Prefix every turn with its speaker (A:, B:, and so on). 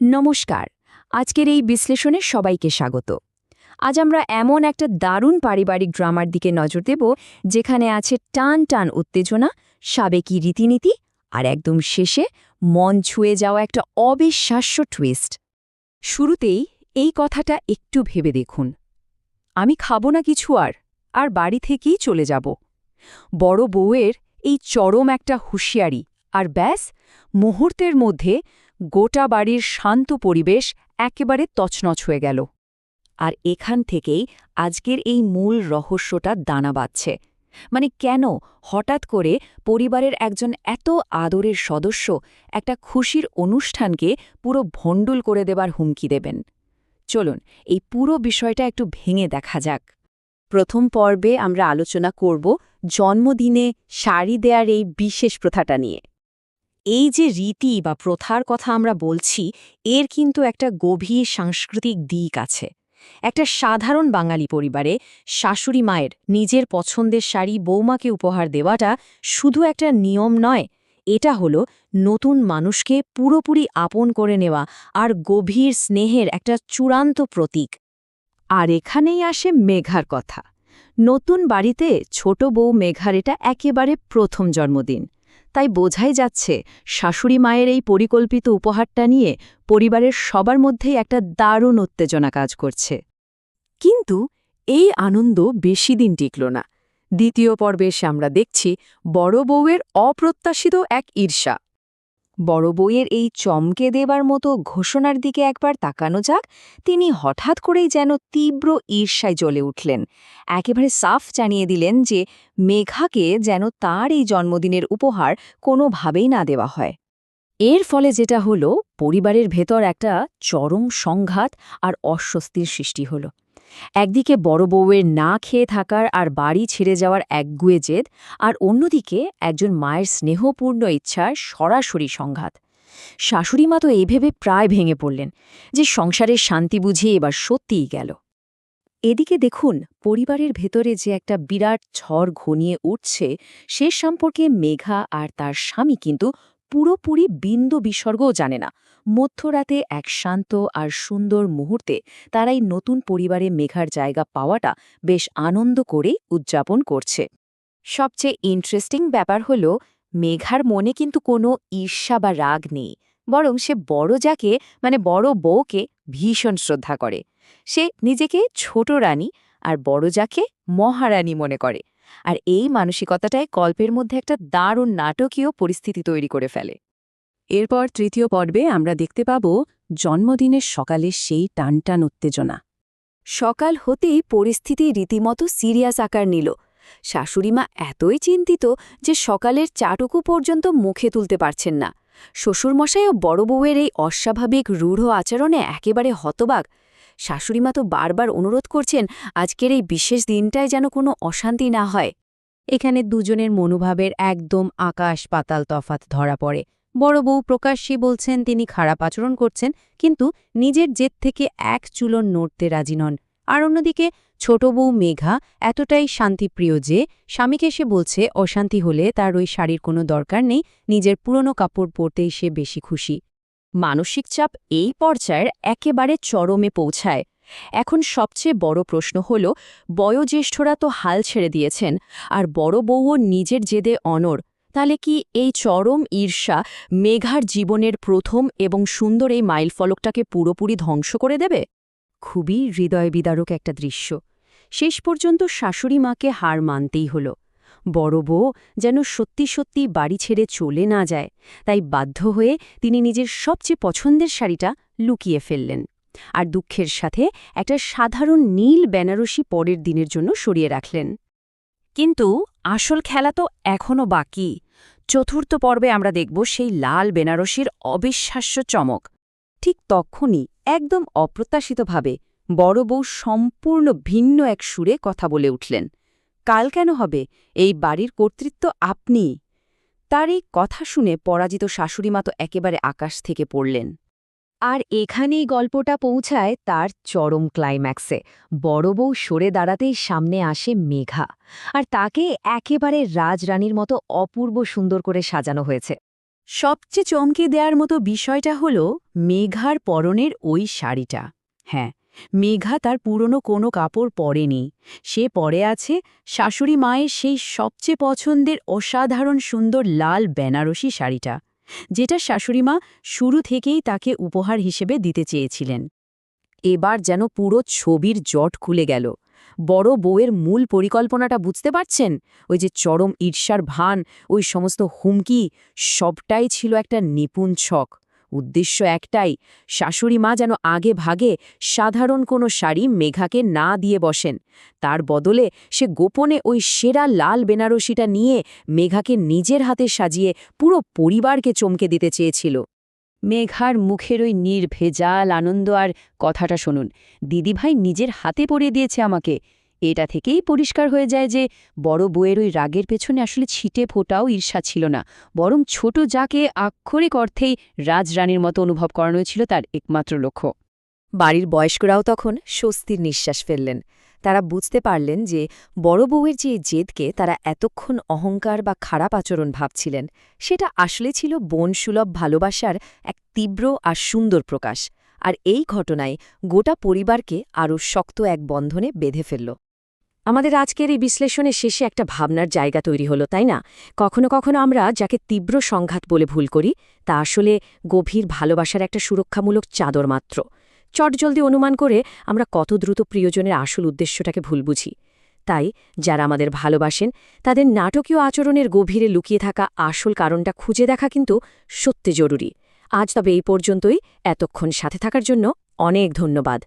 A: নমস্কার। আজকের এই বিশ্লেষণে সবাইকে স্বাগত। আজ আমরা এমন একটা দারুণ পারিবারিক ড্রামার দিকে নজর দেব যেখানে আছে টান টান উত্তেজনা, সাবেকি রীতিনীতি আর একদম শেষে মন ছুঁয়ে যাওয়া একটা অবিশ্বাস্য টুইস্ট। শুরুতেই এই কথাটা একটু ভেবে দেখুন। আমি খাবো না কিছু আর বাড়ি থেকেই চলে যাব। বড় বউয়ের এই চরম একটা হুঁশিয়ারি, আর ব্যাস মুহূর্তের মধ্যে গোটা বাড়ির শান্ত পরিবেশ একেবারে তছনছ হয়ে গেল। আর এখান থেকেই আজকের এই মূল রহস্যটা দানা বাঁধছে। মানে কেন হঠাৎ করে পরিবারের একজন এত আদরের সদস্য একটা খুশির অনুষ্ঠানকে পুরো ভণ্ডুল করে দেবার হুমকি দেবেন। চলুন এই পুরো বিষয়টা একটু ভেঙে দেখা যাক। প্রথম পর্বে আমরা আলোচনা করব জন্মদিনে শাড়ি দেয়ার এই বিশেষ প্রথাটা নিয়ে। এই যে রীতি বা প্রথার কথা আমরা বলছি, এর কিন্তু একটা গভীর সাংস্কৃতিক দিক আছে। একটা সাধারণ বাঙালি পরিবারে শাশুড়ি মায়ের নিজের পছন্দের শাড়ি বৌমাকে উপহার দেওয়াটা শুধু একটা নিয়ম নয়, এটা হলো নতুন মানুষকে পুরোপুরি আপন করে নেওয়া আর গভীর স্নেহের একটা চূড়ান্ত প্রতীক। আর এখানেই আসে মেঘার কথা। নতুন বাড়িতে ছোট বউ মেঘার এটা একেবারে প্রথম জন্মদিন। তাই বোঝাই যাচ্ছে শাশুড়ি মায়ের এই পরিকল্পিত উপহারটা নিয়ে পরিবারের সবার মধ্যেই একটা দারুণ উত্তেজনা কাজ করছে। কিন্তু এই আনন্দ বেশি দিন টিকল না। দ্বিতীয় পর্বে এসে আমরা দেখছি বড় বউয়ের অপ্রত্যাশিত এক ঈর্ষা। বড় বউয়ের এই চমকে দেবার মতো ঘোষণার দিকে একবার তাকানো যাক। তিনি হঠাৎ করেই যেন তীব্র ঈর্ষায় জ্বলে উঠলেন। একেবারে সাফ জানিয়ে দিলেন যে মেঘাকে যেন তার এই জন্মদিনের উপহার কোনোভাবেই না দেওয়া হয়। এর ফলে যেটা হলো, পরিবারের ভেতর একটা চরম সংঘাত আর অস্বস্তির সৃষ্টি হলো। একদিকে বড় বউয়ের না খেয়ে থাকার আর বাড়ি ছেড়ে যাওয়ার একগুঁয়ে জেদ, আর অন্যদিকে একজন মায়ের স্নেহপূর্ণ ইচ্ছার সরাসরি সংঘাত। শাশুড়িমা তো এই ভেবে প্রায় ভেঙে পড়লেন যে সংসারের শান্তি বুঝিয়ে এবার সত্যিই গেল। এদিকে দেখুন, পরিবারের ভেতরে যে একটা বিরাট ঝড় ঘনিয়ে উঠছে, সে সম্পর্কে মেঘা আর তার স্বামী কিন্তু পুরোপুরি বিন্দু বিসর্গও জানে না। মধ্যরাতে এক শান্ত আর সুন্দর মুহূর্তে তারাই নতুন পরিবারে মেঘার জায়গা পাওয়াটা বেশ আনন্দ করেই উদযাপন করছে। সবচেয়ে ইন্টারেস্টিং ব্যাপার হল, মেঘার মনে কিন্তু কোনো ঈর্ষা বা রাগ নেই, বরং সে বড় যাকে বড় বউকে ভীষণ শ্রদ্ধা করে। সে নিজেকে ছোট রানী আর বড় যাকে মহারানী মনে করে। আর এই মানসিকতাটাই গল্পের মধ্যে একটা দারুণ নাটকীয় পরিস্থিতি তৈরি করে ফেলে। এরপর তৃতীয় পর্বে আমরা দেখতে পাব জন্মদিনের সকালে সেই টানটান উত্তেজনা। সকাল হতেই পরিস্থিতি রীতিমতো সিরিয়াস আকার নিল। শাশুড়িমা এতই চিন্তিত যে সকালের চাটুকু পর্যন্ত মুখে তুলতে পারছেন না। শ্বশুরমশাইও বড় বউয়ের এই অস্বাভাবিক রূঢ় আচরণে একেবারে হতবাক। শাশুড়িমা তো বারবার অনুরোধ করছেন আজকের এই বিশেষ দিনটায় যেন কোনো অশান্তি না হয়। এখানে দুজনের মনোভাবের একদম আকাশ পাতাল তফাৎ ধরা পড়ে। বড় বউ প্রকাশ্যে বলছেন তিনি খারাপ আচরণ করছেন, কিন্তু নিজের জেদ থেকে এক চুলন নড়তে রাজি নন। আর অন্যদিকে ছোট বউ মেঘা এতটাই শান্তিপ্রিয় যে স্বামীকে সে বলছে অশান্তি হলে তার ওই শাড়ির কোনো দরকার নেই, নিজের পুরনো কাপড় পরতেই সে বেশি খুশি। মানসিক চাপ এই পর্যায়ের একেবারে চরমে পৌঁছায়। এখন সবচেয়ে বড় প্রশ্ন হল, বয়োজ্যেষ্ঠরা তো হাল ছেড়ে দিয়েছেন, আর বড় বউও নিজের জেদে অনড়। তাহলে কি এই চরম ঈর্ষা মেঘার জীবনের প্রথম এবং সুন্দর এই মাইলফলকটাকে পুরোপুরি ধ্বংস করে দেবে? খুবই হৃদয়বিদারক একটা দৃশ্য। শেষ পর্যন্ত শাশুড়ি মাকে হার মানতেই হল। বড় বউ যেন সত্যি সত্যি বাড়ি ছেড়ে চলে না যায়, তাই বাধ্য হয়ে তিনি নিজের সবচেয়ে পছন্দের শাড়িটা লুকিয়ে ফেললেন, আর দুঃখের সাথে একটা সাধারণ নীল বেনারসি পরের দিনের জন্য সরিয়ে রাখলেন। কিন্তু আসল খেলা তো এখনও বাকি। চতুর্থ পর্বে আমরা দেখব সেই লাল বেনারসির অবিশ্বাস্য চমক। ঠিক তখনই একদম অপ্রত্যাশিতভাবে বড় বউ সম্পূর্ণ ভিন্ন এক সুরে কথা বলে উঠলেন। কাল কেন হবে, এই বাড়ির কর্তৃত্ব আপনি। তার এই কথা শুনে পরাজিত শাশুড়িমা তো একেবারে আকাশ থেকে পড়লেন। আর এখানেই গল্পটা পৌঁছায় তার চরম ক্লাইম্যাক্সে। বড় বউ সরে দাঁড়াতেই সামনে আসে মেঘা, আর তাকে একেবারে রাজরানীর মতো অপূর্ব সুন্দর করে সাজানো হয়েছে। সবচেয়ে চমকে দেওয়ার মতো বিষয়টা হলো মেঘার পরনের ওই শাড়িটা। হ্যাঁ, মেঘা তার পুরনো কোনো কাপড় পরেনি। সে পরে আছে শাশুড়ি মায়ের সেই সবচেয়ে পছন্দের অসাধারণ সুন্দর লাল বেনারসি শাড়িটা, যেটা শাশুড়িমা শুরু থেকেই তাকে উপহার হিসেবে দিতে চেয়েছিলেন। এবার যেন পুরো ছবির জট খুলে গেল। বড় বউয়ের মূল পরিকল্পনাটা বুঝতে পারছেন? ওই যে চরম ঈর্ষার ভান, ওই সমস্ত হুমকি, সবটাই ছিল একটা নিপুণ ছক। উদ্দেশ্য একটাই, শাশুড়ি মা যেন আগে ভাগে সাধারণ কোনো শাড়ি মেঘাকে না দিয়ে বসেন। তার বদলে সে গোপনে ওই সেরা লাল বেনারসিটা নিয়ে মেঘাকে নিজের হাতে সাজিয়ে পুরো পরিবারকে চমকে দিতে চেয়েছিল। মেঘার মুখের ওই নির্ভেজাল আনন্দ আর কথাটা শুনুন, দিদিভাই নিজের হাতে পরিয়ে দিয়েছে আমাকে। এটা থেকেই পরিষ্কার হয়ে যায় যে বড় বউয়ের ওই রাগের পেছনে আসলে ছিটে ফোটাও ঈর্ষা ছিল না, বরং ছোট যাকে আক্ষরিক অর্থেই রাজরানীর মতো অনুভব করানো ছিল তার একমাত্র লক্ষ্য। বাড়ির বয়স্করাও তখন স্বস্তির নিঃশ্বাস ফেললেন। তারা বুঝতে পারলেন যে বড় বউয়ের যে জেদকে তারা এতক্ষণ অহংকার বা খারাপ আচরণ ভাবছিলেন, সেটা আসলে ছিল বোনসুলভ ভালোবাসার এক তীব্র আর সুন্দর প্রকাশ। আর এই ঘটনায় গোটা পরিবারকে আরও শক্ত এক বন্ধনে বেঁধে ফেলল। আমাদের আজকের এই বিশ্লেষণের শেষে একটা ভাবনার জায়গা তৈরি হলো, তাই না? কখনো কখনো আমরা যাকে তীব্র সংঘাত বলে ভুল করি, তা আসলে গভীর ভালোবাসার একটা সুরক্ষামূলক চাদর মাত্র। চটজলদি অনুমান করে আমরা কত দ্রুত প্রিয়জনের আসল উদ্দেশ্যটাকে ভুল বুঝি। তাই যারা আমাদের ভালোবাসেন, তাদের নাটকীয় আচরণের গভীরে লুকিয়ে থাকা আসল কারণটা খুঁজে দেখা কিন্তু সত্যি জরুরি। আজ তবে এই পর্যন্তই। এতক্ষণ সাথে থাকার জন্য অনেক ধন্যবাদ।